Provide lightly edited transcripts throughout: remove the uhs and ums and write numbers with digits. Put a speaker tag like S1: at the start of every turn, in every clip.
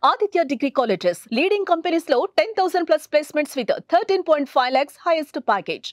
S1: Aditya Degree Colleges, leading companies low 10,000 plus placements with 13.5 lakhs highest package.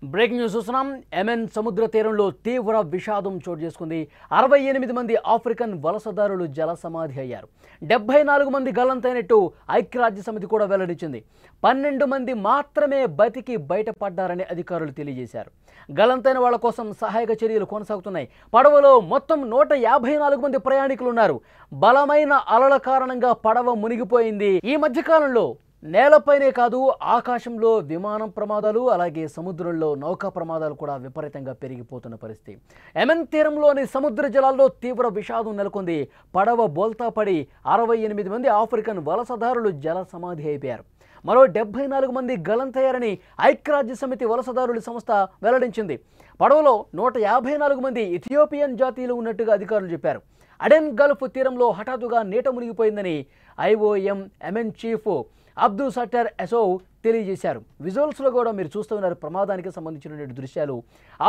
S2: Breaking news చూస్తున్నాం. Yemen సముద్ర తీరంలో తీవ్ర విషాదం చోటు చేసుకుంది. 68 మంది ఆఫ్రికన్ వలసదారులు జల సమాధి అయ్యారు. 74 మంది గల్లంతైనట్టు ఐక్యరాజ్య సమితి కూడా వెల్లడించింది. 12 మంది మాత్రమే బతికి బయటపడ్డారని అధికారులు తెలియజేశారు. గల్లంతైన వాళ్ల కోసం సహాయక చర్యలు కొనసాగుతున్నాయి. పడవలో మొత్తం 154 మంది ప్రయాణికులు ఉన్నారు. బలమైన అలల కారణంగా పడవ మునిగిపోయింది. ఈ మధ్యకాలంలో నేలపైనే కాదు, ఆకాశంలో విమానం ప్రమాదాలు, అలాగే సముద్రంలో నౌకా ప్రమాదాలు కూడా విపరీతంగా పెరిగిపోతున్న పరిస్థితి. యెమెన్ తీరంలోని సముద్ర జలాల్లో తీవ్ర విషాదం నెలకొంది. పడవ బోల్తా పడి 68 మంది ఆఫ్రికన్ వలసదారులు జల సమాధి అయిపోయారు. మరో 74 మంది గల్లంతయ్యారని ఐక్యరాజ్య సమితి వలసదారుల సంస్థ వెల్లడించింది. పడవలో 154 మంది ఇథియోపియన్ జాతీయులు ఉన్నట్టుగా అధికారులు చెప్పారు. అడెన్ గల్ఫ్ తీరంలో హఠాత్తుగా నీట మునిగిపోయిందని IOM యెమెన్ చీఫ్ అబ్దు సట్టర్ ఎసో తెలియజేశారు. విజువల్స్లో కూడా మీరు చూస్తున్నారు ప్రమాదానికి సంబంధించినటువంటి దృశ్యాలు.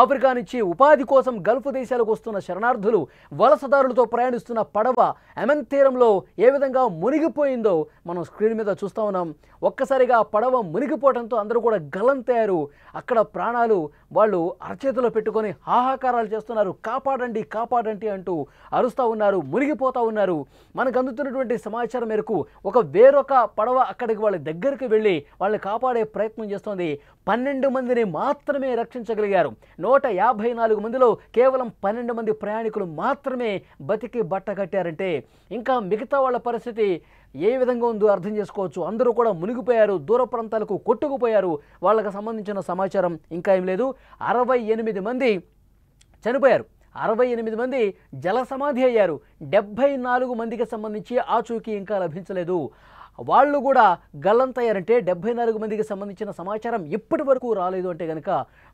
S2: ఆఫ్రికా నుంచి ఉపాధి కోసం గల్ఫ్ దేశాలకు వస్తున్న శరణార్థులు, వలసదారులతో ప్రయాణిస్తున్న పడవ యెమెన్ తీరంలో ఏ విధంగా మునిగిపోయిందో మనం స్క్రీన్ మీద చూస్తూ ఉన్నాం. ఒక్కసారిగా పడవ మునిగిపోవడంతో అందరూ కూడా గల్లంతయ్యారు. అక్కడ ప్రాణాలు వాళ్ళు అరచేతిలో పెట్టుకొని హాహాకారాలు చేస్తున్నారు. కాపాడండి కాపాడండి అంటూ అరుస్తూ ఉన్నారు, మునిగిపోతూ ఉన్నారు. మనకు అందుతున్నటువంటి సమాచారం మేరకు వేరొక పడవ అక్కడికి వాళ్ళ దగ్గరికి వెళ్ళి వాళ్ళని కాపాడే ప్రయత్నం చేస్తోంది. 12 మందిని మాత్రమే రక్షించగలిగారు. 154 మందిలో కేవలం 12 మంది ప్రయాణికులు మాత్రమే బతికి బట్ట కట్టారంటే ఇంకా మిగతా వాళ్ళ పరిస్థితి ఏ విధంగా ఉందో అర్థం చేసుకోవచ్చు. అందరూ కూడా మునిగిపోయారు, దూర ప్రాంతాలకు కొట్టుకుపోయారు. వాళ్ళకి సంబంధించిన సమాచారం ఇంకా ఏం లేదు. 68 మంది చనిపోయారు. 68 మంది జల సమాధి అయ్యారు. 74 మందికి సంబంధించి ఆచూకీ ఇంకా లభించలేదు. వాళ్ళు కూడా గల్లంతయ్యారంటే 74 మందికి సంబంధించిన సమాచారం ఇప్పటి వరకు రాలేదు అంటే కనుక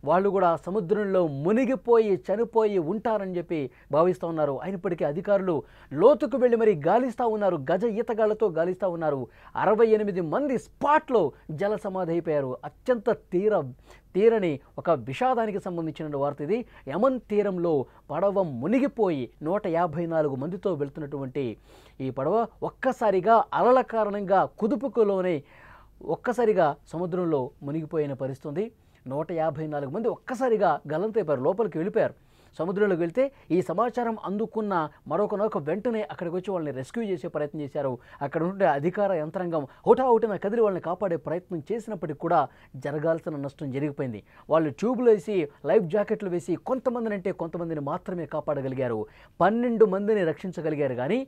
S2: వాళ్ళు కూడా సముద్రంలో మునిగిపోయి చనిపోయి ఉంటారని చెప్పి భావిస్తూ ఉన్నారు. అయినప్పటికీ అధికారులు లోతుకు వెళ్ళి మరి గాలిస్తూ ఉన్నారు, గజ ఈతగాళ్లతో గాలిస్తూ ఉన్నారు. 68 మంది స్పాట్లో జల సమాధి అయిపోయారు. అత్యంత తీరని ఒక విషాదానికి సంబంధించిన వార్త ఇది. యెమెన్ తీరంలో పడవ మునిగిపోయి 154 మందితో వెళ్తున్నటువంటి ఈ పడవ ఒక్కసారిగా అలల కారణంగా కుదుపుకులోనే ఒక్కసారిగా సముద్రంలో మునిగిపోయిన పరిస్థితి. 154 మంది ఒక్కసారిగా గల్లంతైపోయారు, లోపలికి వెళ్ళిపోయారు. సముద్రంలోకి వెళ్తే ఈ సమాచారం అందుకున్న మరొక నౌక వెంటనే అక్కడికి వచ్చి వాళ్ళని రెస్క్యూ చేసే ప్రయత్నం చేశారు. అక్కడ ఉండే అధికార యంత్రాంగం హుటాహుటిన కదిలి వాళ్ళని కాపాడే ప్రయత్నం చేసినప్పటికీ కూడా జరగాల్సిన నష్టం జరిగిపోయింది. వాళ్ళు ట్యూబ్లు వేసి లైఫ్ జాకెట్లు వేసి కొంతమందిని మాత్రమే కాపాడగలిగారు. 12 మందిని రక్షించగలిగారు. కానీ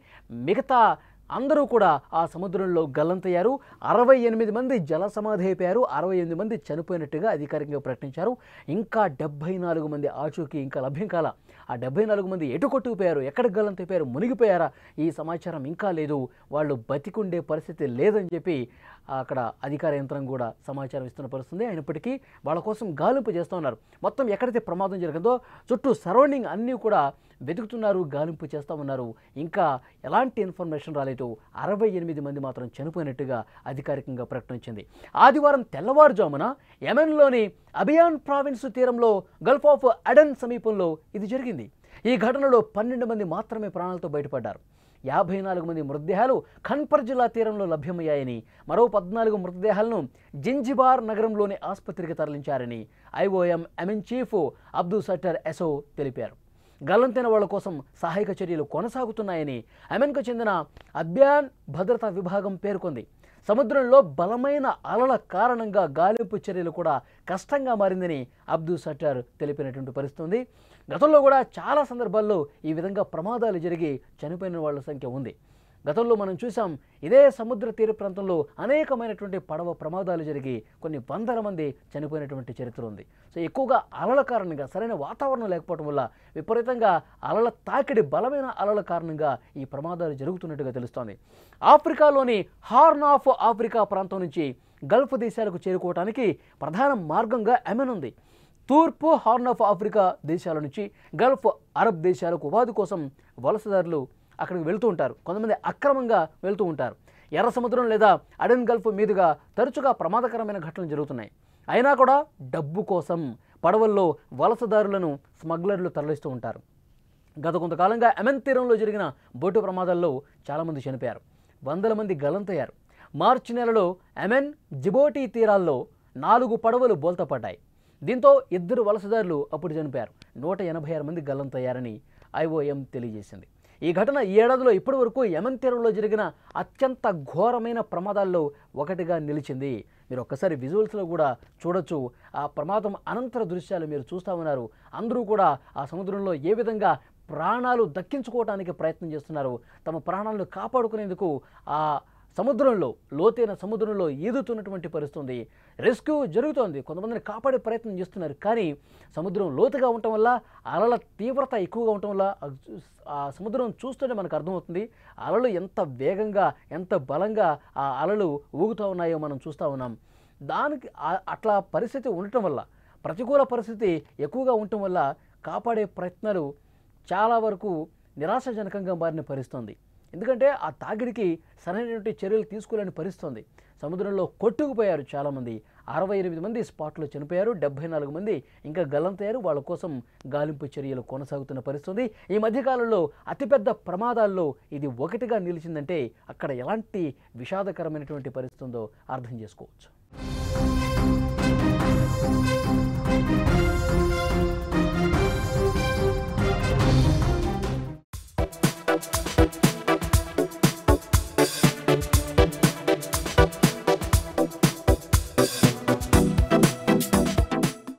S2: మిగతా అందరూ కూడా ఆ సముద్రంలో గల్లంతయ్యారు. 68 మంది జల సమాధి అయిపోయారు. 68 మంది చనిపోయినట్టుగా అధికారికంగా ప్రకటించారు. ఇంకా 74 మంది ఆచూకీ ఇంకా లభ్యం కాల. ఆ 74 మంది ఎటు కొట్టుకుపోయారు, ఎక్కడికి గల్లంతైపోయారు, మునిగిపోయారా, ఈ సమాచారం ఇంకా లేదు. వాళ్ళు బతికుండే పరిస్థితి లేదని చెప్పి అక్కడ అధికార యంత్రం కూడా సమాచారం ఇస్తున్న పరిస్థితుంది. అయినప్పటికీ వాళ్ళ కోసం గాలింపు చేస్తూ ఉన్నారు. మొత్తం ఎక్కడైతే ప్రమాదం జరిగిందో చుట్టూ సరౌండింగ్ అన్నీ కూడా వెతుకుతున్నారు, గాలింపు చేస్తూ ఉన్నారు. ఇంకా ఎలాంటి ఇన్ఫర్మేషన్ రాలేదు. 68 మంది మాత్రం చనిపోయినట్టుగా అధికారికంగా ప్రకటించింది. ఆదివారం తెల్లవారుజామున యెమెన్లోని అబియాన్ ప్రావిన్స్ తీరంలో గల్ఫ్ ఆఫ్ అడెన్ సమీపంలో ఇది జరిగింది. ఈ ఘటనలో 12 మంది మాత్రమే ప్రాణాలతో బయటపడ్డారు. 54 మంది మృతదేహాలు ఖన్పర్ జిల్లా తీరంలో లభ్యమయ్యాయని, మరో 14 మృతదేహాలను జింజిబార్ నగరంలోని ఆసుపత్రికి తరలించారని IOM యెమెన్ చీఫ్ అబ్దు సట్టర్ ఎసో తెలిపారు. గల్లంతైన వాళ్ల కోసం సహాయక చర్యలు కొనసాగుతున్నాయని యెమెన్కు చెందిన అబ్యాన్ భద్రతా విభాగం పేర్కొంది. సముద్రంలో బలమైన అలల కారణంగా గాలింపు చర్యలు కూడా కష్టంగా మారిందని అబ్దు సట్టర్ తెలిపినటువంటి పరిస్థితి. గతంలో కూడా చాలా సందర్భాల్లో ఈ విధంగా ప్రమాదాలు జరిగి చనిపోయిన వాళ్ళ సంఖ్య ఉంది. గతంలో మనం చూసాం ఇదే సముద్ర తీర ప్రాంతంలో అనేకమైనటువంటి పడవ ప్రమాదాలు జరిగి కొన్ని వందల మంది చనిపోయినటువంటి చరిత్ర ఉంది. సో ఎక్కువగా అలల కారణంగా సరైన వాతావరణం లేకపోవడం వల్ల విపరీతంగా అలల తాకిడి, బలమైన అలల కారణంగా ఈ ప్రమాదాలు జరుగుతున్నట్టుగా తెలుస్తోంది. ఆఫ్రికాలోని హార్న్ ఆఫ్ ఆఫ్రికా ప్రాంతం నుంచి గల్ఫ్ దేశాలకు చేరుకోవడానికి ప్రధాన మార్గంగా యెమెన్ ఉంది. తూర్పు హార్న్ ఆఫ్ ఆఫ్రికా దేశాల నుంచి గల్ఫ్ అరబ్ దేశాలకు ఉపాధి కోసం వలసదారులు అక్కడికి వెళ్తూ ఉంటారు. కొంతమంది అక్రమంగా వెళ్తూ ఉంటారు. ఎర్ర సముద్రం లేదా అడెన్ గల్ఫ్ మీదుగా తరచుగా ప్రమాదకరమైన ఘటనలు జరుగుతున్నాయి. అయినా కూడా డబ్బు కోసం పడవల్లో వలసదారులను స్మగ్లర్లు తరలిస్తూ ఉంటారు. గత కొంతకాలంగా యెమెన్ తీరంలో జరిగిన బోటు ప్రమాదాల్లో చాలామంది చనిపోయారు. వందల మంది గల్లంతయ్యారు. మార్చి నెలలో యెమెన్ జిబోటి తీరాల్లో 4 పడవలు బోల్తాపడ్డాయి. దీంతో 2 వలసదారులు అప్పుడు చనిపోయారు. 186 మంది గల్లంతయ్యారని IOM తెలియజేసింది. ఈ ఘటన ఈ ఏడాదిలో ఇప్పటి వరకు యెమెన్ తీరంలో జరిగిన అత్యంత ఘోరమైన ప్రమాదాల్లో ఒకటిగా నిలిచింది. మీరు ఒక్కసారి విజువల్స్లో కూడా చూడొచ్చు. ఆ ప్రమాదం అనంతర దృశ్యాలు మీరు చూస్తూ ఉన్నారు. అందరూ కూడా ఆ సముద్రంలో ఏ విధంగా ప్రాణాలు దక్కించుకోవడానికి ప్రయత్నం చేస్తున్నారు. తమ ప్రాణాలను కాపాడుకునేందుకు ఆ సముద్రంలో, లోతైన సముద్రంలో ఈదుతున్నటువంటి పరిస్థితి. రెస్క్యూ జరుగుతోంది, కొంతమందిని కాపాడే ప్రయత్నం చేస్తున్నారు. కానీ సముద్రం లోతుగా ఉండటం వల్ల, అలల తీవ్రత ఎక్కువగా ఉండటం వల్ల ఆ సముద్రం చూస్తుంటే మనకు అర్థమవుతుంది అలలు ఎంత వేగంగా, ఎంత బలంగా ఆ అలలు ఊగుతూ ఉన్నాయో మనం చూస్తూ ఉన్నాం. దానికి అట్లా పరిస్థితి ఉండటం వల్ల, ప్రతికూల పరిస్థితి ఎక్కువగా ఉండటం వల్ల కాపాడే ప్రయత్నాలు చాలా వరకు నిరాశాజనకంగా మారిన పరిస్థితుంది. ఎందుకంటే ఆ తాగిడికి సరైనటువంటి చర్యలు తీసుకోలేని పరిస్థితుంది. సముద్రంలో కొట్టుకుపోయారు చాలామంది. 68 మంది స్పాట్లో చనిపోయారు. 74 మంది ఇంకా గల్లంతయ్యారు. వాళ్ళ కోసం గాలింపు చర్యలు కొనసాగుతున్న పరిస్థితుంది. ఈ మధ్యకాలంలో అతిపెద్ద ప్రమాదాల్లో ఇది ఒకటిగా నిలిచిందంటే అక్కడ ఎలాంటి విషాదకరమైనటువంటి పరిస్థితి ఉందో అర్థం చేసుకోవచ్చు.